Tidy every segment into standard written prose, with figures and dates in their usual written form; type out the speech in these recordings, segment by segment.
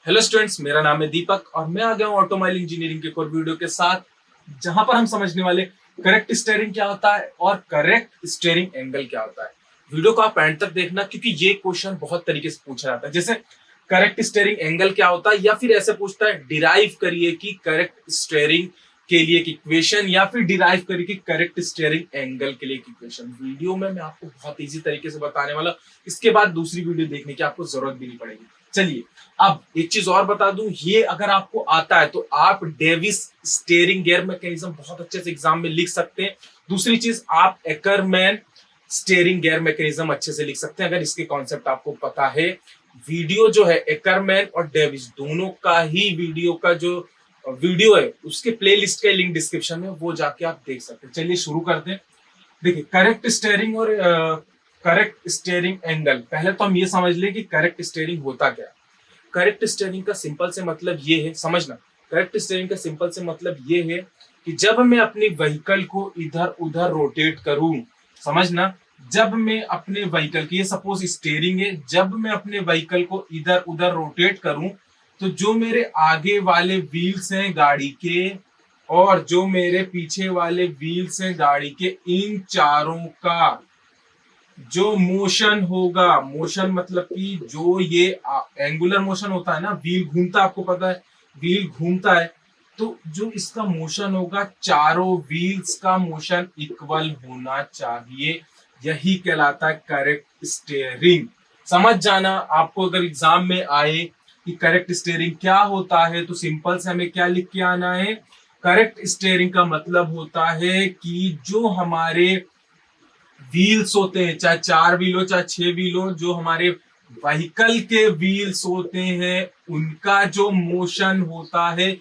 Hello students, मेरा नाम है दीपक और मैं आ गया हूँ ऑटोमोबाइल इंजीनियरिंग के एक और वीडियो के साथ, जहां पर हम समझने वाले करेक्ट स्टीयरिंग क्या होता है और करेक्ट स्टीयरिंग एंगल क्या होता है। वीडियो को आप एंड तक देखना, क्योंकि ये क्वेश्चन बहुत तरीके से पूछा जाता है। जैसे करेक्ट स्टीयरिंग एंगल क्या होता है, या फिर ऐसे पूछता है डिराइव करिए कि करेक्ट स्टीयरिंग के लिए एक इक्वेशन, या फिर डिराइव करिए कि करेक्ट स्टीयरिंग एंगल के लिए एक इक्वेशन। वीडियो में मैं आपको बहुत इजी तरीके से बताने वाला, इसके बाद दूसरी वीडियो देखने की आपको जरूरत भी नहीं पड़ेगी। चलिए, अब एक चीज और बता दूं, ये अगर आपको आता है तो आप डेविस स्टीयरिंग गियर मैकेनिज्म बहुत अच्छे से एग्जाम में लिख सकते हैं। दूसरी चीज, आप एकरमैन स्टीयरिंग गियर मैकेनिज्म अच्छे से लिख सकते हैं अगर इसके कॉन्सेप्ट आपको पता है। वीडियो जो है एकरमैन और डेविस दोनों का ही वीडियो का जो वीडियो है, उसके प्लेलिस्ट का लिंक डिस्क्रिप्शन में, वो जाके आप देख सकते हैं। चलिए शुरू करते हैं। देखिए, करेक्ट स्टीयरिंग और करेक्ट स्टीयरिंग एंगल, पहले तो हम ये समझ लें कि करेक्ट स्टीयरिंग होता क्या है। करेक्ट स्टीयरिंग का सिंपल से मतलब ये है, समझना, करेक्ट स्टीयरिंग का सिंपल से मतलब ये है कि जब मैं अपनी व्हीकल को इधर उधर रोटेट करूं, समझना, जब मैं अपने व्हीकल की, ये सपोज स्टीयरिंग है, जब मैं अपने व्हीकल को इधर उधर रोटेट करूं, तो जो मेरे आगे वाले व्हील्स हैं गाड़ी के और जो मेरे पीछे वाले व्हील्स हैं गाड़ी के, इन चारों का जो मोशन होगा, मोशन मतलब कि जो ये एंगुलर मोशन होता है ना, व्हील घूमता है, आपको पता है व्हील घूमता है, तो जो इसका मोशन होगा, चारों व्हील्स का मोशन इक्वल होना चाहिए। यही कहलाता है करेक्ट स्टीयरिंग। समझ जाना, आपको अगर एग्जाम में आए कि करेक्ट स्टीयरिंग क्या होता है, तो सिंपल से हमें क्या लिख के आना है। करेक्ट स्टीयरिंग का मतलब होता है कि जो हमारे व्हील्स होते हैं, चाहे 4 व्हील हो चाहे 6 व्हील हो, जो हमारे व्हीकल के व्हील्स होते हैं, उनका जो मोशन होता है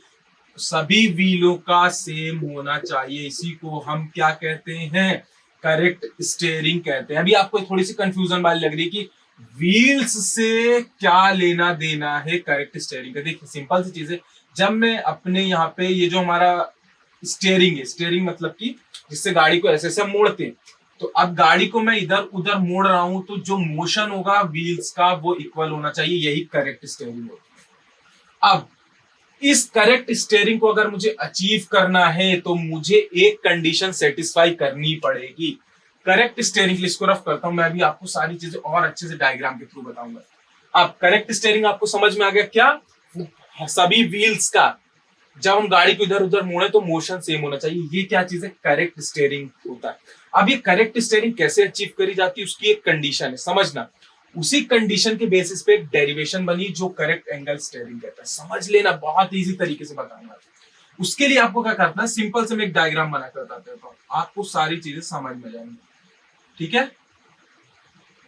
सभी व्हीलों का सेम होना चाहिए। इसी को हम क्या कहते हैं, करेक्ट स्टीयरिंग कहते हैं। अभी आपको थोड़ी सी कंफ्यूजन वाली लग रही है कि व्हील्स से क्या लेना देना है करेक्ट स्टीयरिंग का। देखिए, सिंपल सी चीज है, जब मैं अपने यहाँ पे ये जो हमारा स्टीयरिंग है, स्टीयरिंग मतलब कि जिससे गाड़ी को ऐसे ऐसे मोड़ते हैं, तो अब गाड़ी को मैं इधर उधर मोड़ रहा हूं, तो जो मोशन होगा व्हील्स का वो इक्वल होना चाहिए। यही करेक्ट स्टीयरिंग होती है। अब इस करेक्ट स्टीयरिंग को अगर मुझे अचीव करना है, तो मुझे एक कंडीशन सेटिस्फाई करनी पड़ेगी। करेक्ट स्टीयरिंग के लिए इसको रफ करता हूं, मैं अभी आपको सारी चीजें और अच्छे से डायग्राम के थ्रू बताऊंगा। अब करेक्ट स्टीयरिंग आपको समझ में आ गया क्या, सभी व्हील्स का जब हम गाड़ी को इधर उधर मोड़े तो मोशन सेम होना चाहिए। ये क्या चीज है, करेक्ट स्टीयरिंग होता है। अब ये करेक्ट स्टीयरिंग कैसे अचीव करी जाती है, उसकी एक कंडीशन है, समझना। उसी कंडीशन के बेसिस पे एक डेरिवेशन बनी जो करेक्ट एंगल स्टीयरिंग कहता है। समझ लेना, बहुत इजी तरीके से बताऊंगा। उसके लिए आपको क्या करना है, सिंपल से मैं एक डायग्राम बनाकर बता देता हूँ, आपको सारी चीजें समझ में जाएंगी। ठीक है,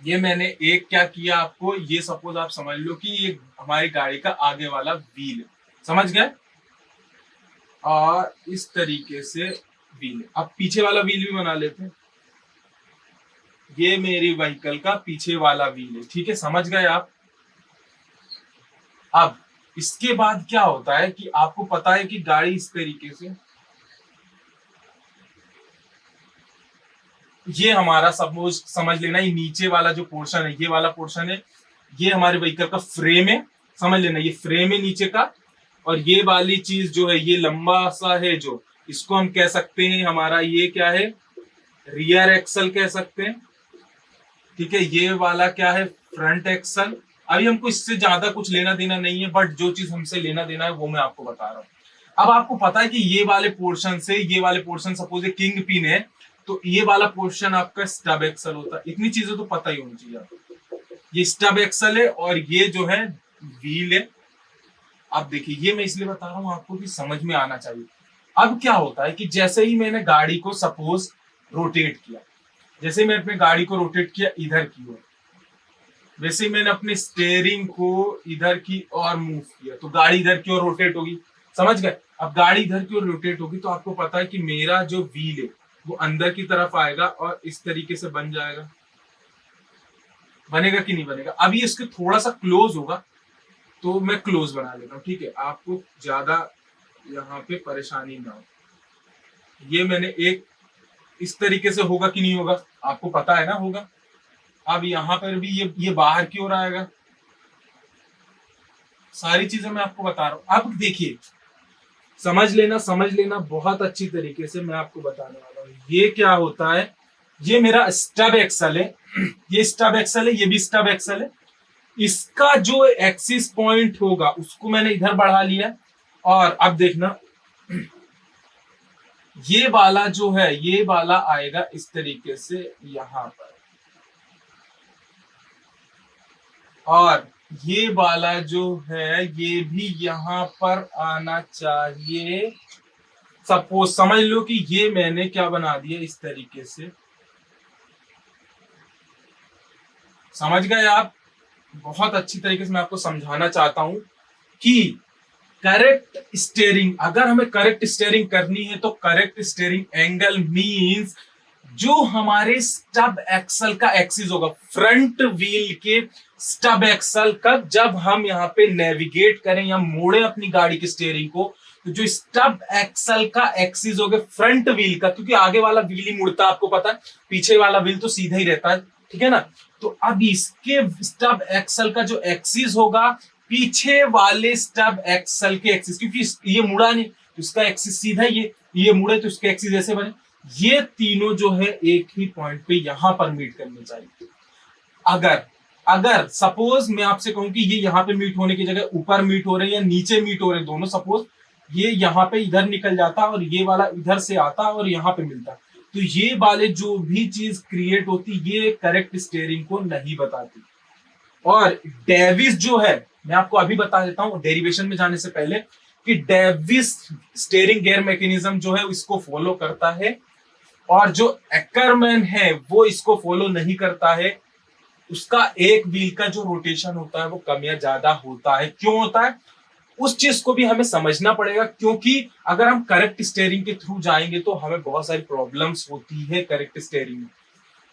ये मैंने एक क्या किया, आपको ये सपोज आप समझ लो कि ये हमारी गाड़ी का आगे वाला व्हील है, समझ गए, और इस तरीके से व्हील है। अब पीछे वाला व्हील भी बना लेते हैं, ये मेरी व्हीकल का पीछे वाला व्हील है। ठीक है, समझ गए आप। अब इसके बाद क्या होता है कि आपको पता है कि गाड़ी इस तरीके से, ये हमारा सपोज समझ लेना, ये नीचे वाला जो पोर्शन है, ये वाला पोर्शन है, ये हमारे व्हीकल का फ्रेम है, समझ लेना, ये फ्रेम है नीचे का। और ये वाली चीज जो है, ये लंबा सा है, जो इसको हम कह सकते हैं हमारा, ये क्या है, रियर एक्सल कह सकते हैं। ठीक है, ये वाला क्या है, फ्रंट एक्सल। अभी हमको इससे ज्यादा कुछ लेना देना नहीं है, बट जो चीज हमसे लेना देना है वो मैं आपको बता रहा हूँ। अब आपको पता है कि ये वाले पोर्शन से ये वाले पोर्शन, सपोज किंग पिन है, तो ये वाला पोर्शन आपका स्टब एक्सल होता है। इतनी चीजें तो पता ही होनी चाहिए आपको। ये स्टब एक्सल है और ये जो है व्हील है। अब देखिए, ये मैं इसलिए बता रहा हूं आपको कि समझ में आना चाहिए। अब क्या होता है कि जैसे ही मैंने गाड़ी को सपोज रोटेट किया, जैसे मैं अपने गाड़ी को रोटेट किया इधर की ओर, वैसे ही मैंने अपने स्टेयरिंग को इधर की ओर मूव किया, तो गाड़ी इधर की ओर रोटेट होगी, समझ गए। अब गाड़ी इधर की ओर रोटेट होगी, तो आपको पता है कि मेरा जो व्हील है वो अंदर की तरफ आएगा और इस तरीके से बन जाएगा। बनेगा कि नहीं बनेगा। अब ये इसके थोड़ा सा क्लोज होगा, तो मैं क्लोज बना लेता हूँ। ठीक है, आपको ज्यादा यहाँ पे परेशानी ना हो। ये मैंने एक, इस तरीके से होगा कि नहीं होगा, आपको पता है ना, होगा। अब यहाँ पर भी ये बाहर की ओर आएगा, सारी चीजें मैं आपको बता रहा हूं। अब देखिए, समझ लेना बहुत अच्छी तरीके से मैं आपको बताने वाला हूँ। ये क्या होता है, ये मेरा स्टब एक्सल है, ये स्टब एक्सल है, ये भी स्टब एक्सल है। इसका जो एक्सिस पॉइंट होगा उसको मैंने इधर बढ़ा लिया, और अब देखना ये वाला जो है, ये वाला आएगा इस तरीके से यहां पर, और ये वाला जो है ये भी यहां पर आना चाहिए। सपोज समझ लो कि ये मैंने क्या बना दिया इस तरीके से, समझ गए आप? बहुत अच्छी तरीके से मैं आपको समझाना चाहता हूं कि करेक्ट स्टेयरिंग, अगर हमें करेक्ट स्टेयरिंग करनी है तो करेक्ट स्टेयरिंग एंगल मींस जो हमारे स्टब एक्सल का एक्सिस होगा, फ्रंट व्हील के स्टब एक्सल का, जब हम यहाँ पे नेविगेट करें या मोड़े अपनी गाड़ी की स्टेयरिंग को, तो जो स्टब एक्सल का एक्सिस होगा फ्रंट व्हील का, क्योंकि आगे वाला व्हील ही मुड़ता है, आपको पता है, पीछे वाला व्हील तो सीधा ही रहता है, ठीक है ना। तो अब इसके स्टब एक्सल का जो एक्सिस होगा पीछे वाले स्टब एक्सल के एक्सिस, क्योंकि ये मुड़ा नहीं तो इसका एक्सिस सीधा, ये मुड़े तो इसके एक्सिस ऐसे बने, ये तीनों जो है एक ही पॉइंट पे यहां पर मीट करने चाहिए। अगर अगर सपोज मैं आपसे कहूं कि ये यहां पे मीट होने की जगह ऊपर मीट हो रहे हैं या नीचे मीट हो रहे हैं दोनों, सपोज ये यहां पे इधर निकल जाता और ये वाला इधर से आता और यहां पे मिलता, तो ये वाले जो भी चीज क्रिएट होती ये करेक्ट स्टेयरिंग को नहीं बताती। और डेविस जो है, मैं आपको अभी बता देता हूं डेरिवेशन में जाने से पहले, कि डेविस स्टेयरिंग गियर मैकेनिज्म जो है इसको फॉलो करता है, और जो एक्करमैन है वो इसको फॉलो नहीं करता है। उसका एक व्हील का जो रोटेशन होता है वो कम या ज्यादा होता है। क्यों होता है उस चीज को भी हमें समझना पड़ेगा, क्योंकि अगर हम करेक्ट स्टेयरिंग के थ्रू जाएंगे तो हमें बहुत सारी प्रॉब्लम्स होती है करेक्ट स्टेयरिंग में।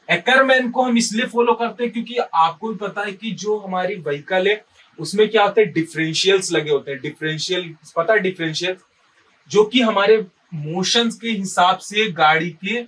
एक्करमैन को हम इसलिए फॉलो करते हैं क्योंकि आपको भी पता है कि जो हमारी व्हीकल है उसमें क्या होता है, डिफरेंशियल्स लगे होते हैं। डिफरेंशियल पता है, डिफरेंशियल जो कि हमारे मोशंस के हिसाब से गाड़ी के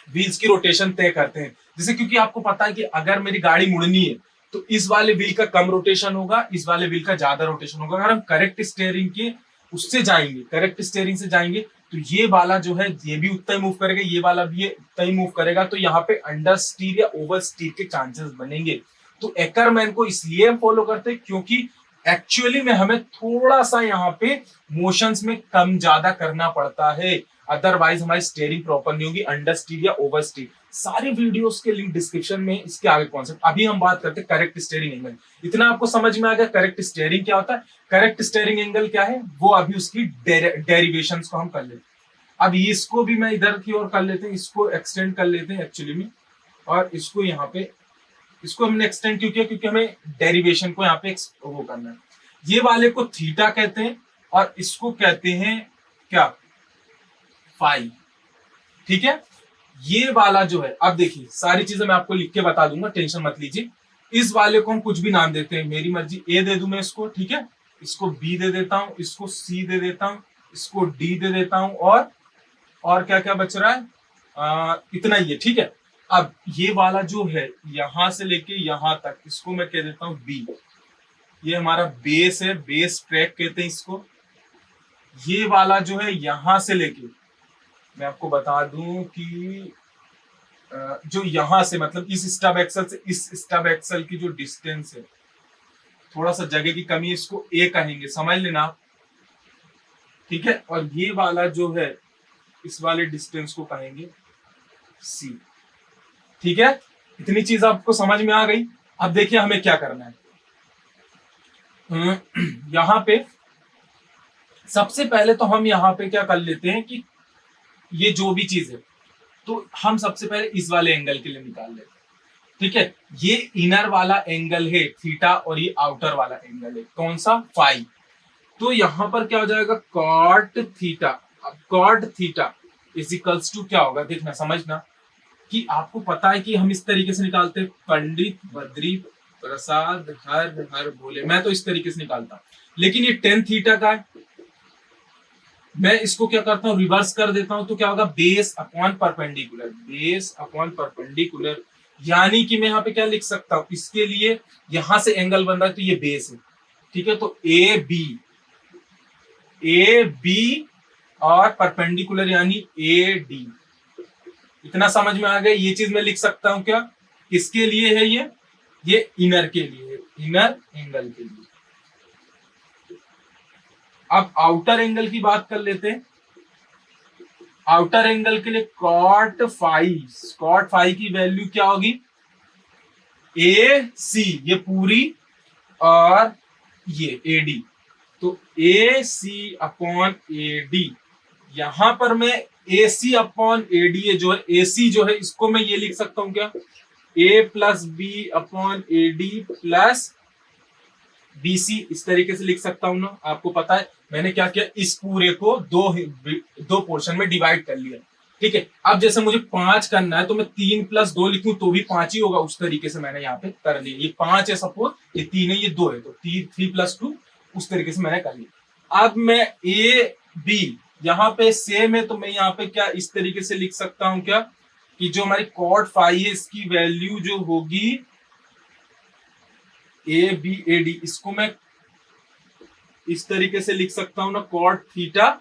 व्हील्स की रोटेशन तय करते हैं। जैसे क्योंकि आपको पता है कि अगर मेरी गाड़ी मुड़नी है तो इस वाले व्हील का कम रोटेशन होगा, इस वाले व्हील का ज्यादा रोटेशन होगा। अगर हम करेक्ट स्टेयरिंग के उससे जाएंगे, करेक्ट स्टेयरिंग से जाएंगे, तो ये वाला जो है ये भी उतना ही मूव करेगा, ये वाला भी उतना ही मूव करेगा, तो यहाँ पे अंडर स्टीर या ओवर स्टीर के चांसेस बनेंगे। तो एक्करमैन को इसलिए हम फॉलो करते हैं क्योंकि एक्चुअली में हमें थोड़ा सा यहाँ पे मोशंस में कम ज्यादा करना पड़ता है, अदरवाइज हमारी स्टेयरिंग प्रॉपर नहीं होगी, अंडर स्टीर या ओवर स्टीर। सारी वीडियोस के लिंक डिस्क्रिप्शन में, इसके आगे कॉन्सेप्ट। अभी हम बात करते हैं करेक्ट स्टेयरिंग एंगल। इतना आपको समझ में आ गया करेक्ट स्टेयरिंग क्या होता है, करेक्ट स्टेयरिंग एंगल क्या है, वो अभी उसकी डेरिवेशंस को हम कर लेते हैं। अब इसको भी मैं इधर की ओर कर लेते हैं, इसको एक्सटेंड कर लेते हैं एक्चुअली में, और इसको यहाँ पे, इसको हमने एक्सटेंड क्यों किया, क्योंकि हमें डेरिवेशन को यहाँ पे वो करना है। ये वाले को थीटा कहते हैं और इसको कहते हैं क्या, फाई, ठीक है। ये वाला जो है, अब देखिए सारी चीजें मैं आपको लिख के बता दूंगा, टेंशन मत लीजिए। इस वाले को हम कुछ भी नाम देते हैं, मेरी मर्जी, ए दे दूं मैं इसको, ठीक है, इसको बी दे देता हूं, इसको सी दे देता हूं, इसको डी दे देता हूं, और क्या क्या बच रहा है, इतना ही है, ठीक है। अब ये वाला जो है यहां से लेके यहां तक, इसको मैं कह देता हूं बी, ये हमारा बेस है, बेस ट्रैक कहते हैं इसको। ये वाला जो है यहां से लेके, मैं आपको बता दूं कि जो यहां से, मतलब इस स्टब एक्सल से इस स्टब एक्सल की जो डिस्टेंस है, थोड़ा सा जगह की कमी है, इसको ए कहेंगे, समझ लेना आप, ठीक है। और ये वाला जो है इस वाले डिस्टेंस को कहेंगे सी, ठीक है। इतनी चीज आपको समझ में आ गई। अब देखिए हमें क्या करना है। यहां पे सबसे पहले तो हम यहाँ पे क्या कर लेते हैं कि ये जो भी चीज है तो हम सबसे पहले इस वाले एंगल के लिए निकाल लेते हैं, ठीक है। ये इनर वाला एंगल है थीटा और ये आउटर वाला एंगल है कौन सा, फाई। तो यहां पर क्या हो जाएगा, कॉट थीटा। अब cot theta is equals to क्या होगा, देखना समझना कि आपको पता है कि हम इस तरीके से निकालते हैं, पंडित बद्री प्रसाद हर हर बोले, मैं तो इस तरीके से निकालता हूं, लेकिन ये टेन थीटा का है, मैं इसको क्या करता हूं, रिवर्स कर देता हूं, तो क्या होगा, base upon perpendicular, base upon perpendicular. यानी कि मैं यहाँ पे क्या लिख सकता हूं, इसके लिए यहां से एंगल बन रहा है तो ये बेस है, ठीक है, तो ए बी और परपेंडिकुलर यानी ए डी। इतना समझ में आ गया। ये चीज मैं लिख सकता हूं क्या, किसके लिए है ये इनर के लिए है, इनर एंगल के लिए। अब आउटर एंगल की बात कर लेते हैं। आउटर एंगल के लिए कॉट फाई की वैल्यू क्या होगी, ए सी ये पूरी और ये ए डी, तो ए सी अपॉन ए डी। यहां पर मैं ए सी अपॉन ए डी जो है, ए सी जो है इसको मैं ये लिख सकता हूं क्या, A plus B upon A D plus B C, इस तरीके से लिख सकता हूं ना। आपको पता है मैंने क्या किया, इस पूरे को दो पोर्शन में डिवाइड कर लिया। ठीक है, अब जैसे मुझे 5 करना है तो मैं 3 प्लस 2 लिखूं तो भी 5 ही होगा, उस तरीके से मैंने यहाँ पे कर लिया। ये 5 है सपोज, ये 3 है, ये 2 है, तो 3 प्लस 2 उस तरीके से मैंने कर लिया। अब मैं ए बी यहाँ पे सेम है, तो मैं यहाँ पे क्या इस तरीके से लिख सकता हूं क्या, कि जो हमारी कॉट फाई है इसकी वैल्यू जो होगी ए बी ए डी, इसको मैं इस तरीके से लिख सकता हूं ना, कॉट थीटा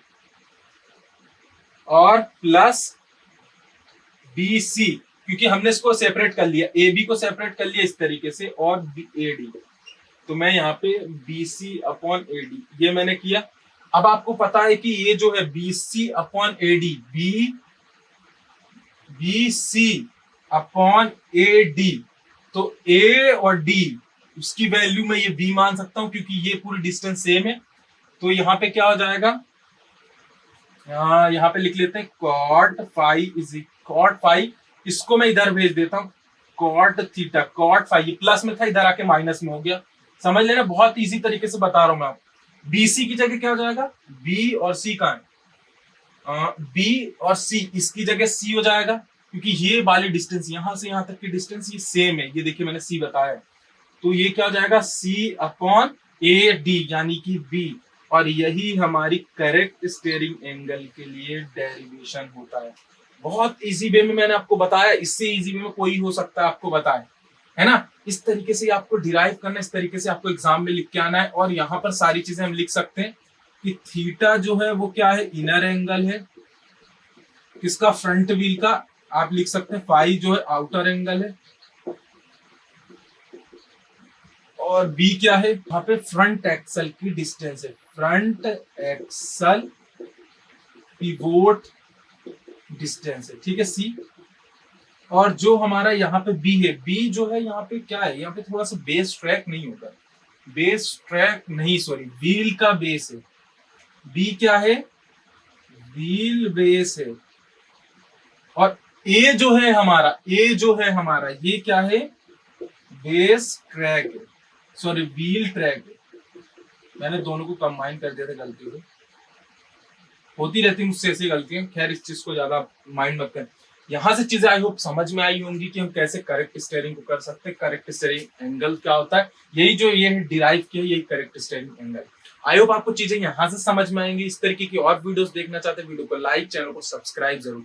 और प्लस बी सी, क्योंकि हमने इसको सेपरेट कर लिया, ए बी को सेपरेट कर लिया इस तरीके से, और ए डी, तो मैं यहाँ पे B C upon A D ये मैंने किया। अब आपको पता है कि ये जो है B C upon A D, B C upon A D, तो ए और डी उसकी वैल्यू में ये बी मान सकता हूं क्योंकि ये पूरी डिस्टेंस सेम है। तो यहाँ पे क्या हो जाएगा, यहाँ पे लिख लेते हैं कॉट फाई, इसको मैं इधर भेज देता हूँ cot theta, cot phi plus में था इधर आके माइनस में हो गया। समझ लेना, बहुत इजी तरीके से बता रहा हूं मैं आपको। बीसी की जगह क्या हो जाएगा, बी और सी का है, बी और सी इसकी जगह सी हो जाएगा, क्योंकि ये वाली डिस्टेंस यहां से यहां तक की डिस्टेंस ये सेम है, ये देखिए मैंने सी बताया, तो ये क्या हो जाएगा सी अपॉन ए डी यानी कि बी। और यही हमारी करेक्ट स्टीयरिंग एंगल के लिए डेरिवेशन होता है। बहुत इजी वे में मैंने आपको बताया, इससे इजी वे में कोई हो सकता है आपको बताए, है ना। इस तरीके से आपको डिराइव करना, इस तरीके से आपको एग्जाम में लिख के आना है। और यहाँ पर सारी चीजें हम लिख सकते हैं कि थीटा जो है वो क्या है, इनर एंगल है किसका, फ्रंट व्हील का। आप लिख सकते हैं फाई जो है आउटर एंगल है, और बी क्या है, यहाँ पे फ्रंट एक्सल की डिस्टेंस है, फ्रंट एक्सल पिवोट डिस्टेंस है, ठीक है सी। और जो हमारा यहाँ पे बी है, बी जो है यहाँ पे क्या है, यहाँ पे थोड़ा सा बेस ट्रैक नहीं होगा, बेस ट्रैक नहीं सॉरी व्हील का बेस है, बी क्या है व्हील बेस है। और ए जो है हमारा ये क्या है, बेस ट्रैक है, सॉरी व्हील ट्रैक है। मैंने दोनों को कंबाइन कर दिया था गलती से, होती रहती मुझसे ऐसी गलतियां, खैर इस चीज को ज्यादा माइंड मत कर। यहाँ से चीजें आई होप समझ में आई होंगी कि हम कैसे करेक्ट स्टीयरिंग को कर सकते हैं, करेक्ट स्टीयरिंग एंगल क्या होता है, यही जो ये डिराइव किया यही correct steering angle. I hope आपको चीजें यहाँ से समझ में आएंगी। इस तरीके की और वीडियोस देखना चाहते हैं, वीडियो को लाइक, चैनल को सब्सक्राइब जरूर करें।